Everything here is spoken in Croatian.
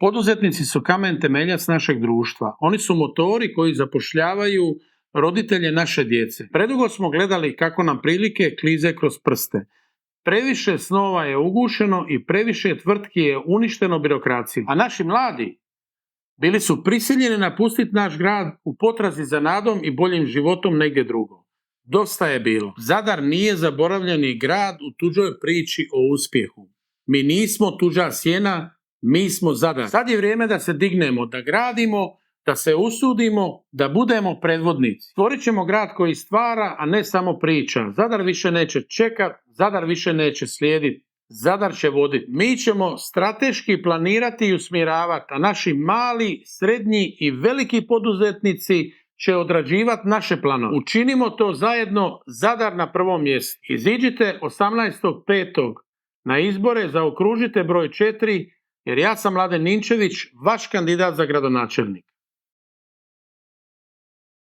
Poduzetnici su kamen temeljac našeg društva. Oni su motori koji zapošljavaju roditelje naše djece. Predugo smo gledali kako nam prilike klize kroz prste. Previše snova je ugušeno i previše tvrtki je uništeno birokracijom. A naši mladi bili su prisiljeni napustiti naš grad u potrazi za nadom i boljim životom negdje drugo. Dosta je bilo. Zadar nije zaboravljeni grad u tuđoj priči o uspjehu. Mi nismo tuđa sjena, mi smo Zadar. Sad je vrijeme da se dignemo, da gradimo, da se usudimo, da budemo predvodnici. Stvorit ćemo grad koji stvara, a ne samo priča. Zadar više neće čekat, Zadar više neće slijediti. Zadar će voditi. Mi ćemo strateški planirati i usmjeravati, a naši mali, srednji i veliki poduzetnici će odrađivati naše planove. Učinimo to zajedno, Zadar na prvom mjestu. Iziđite 18.5. na izbore, zaokružite broj 4, jer ja sam Mladen Ninčević, vaš kandidat za gradonačelnik.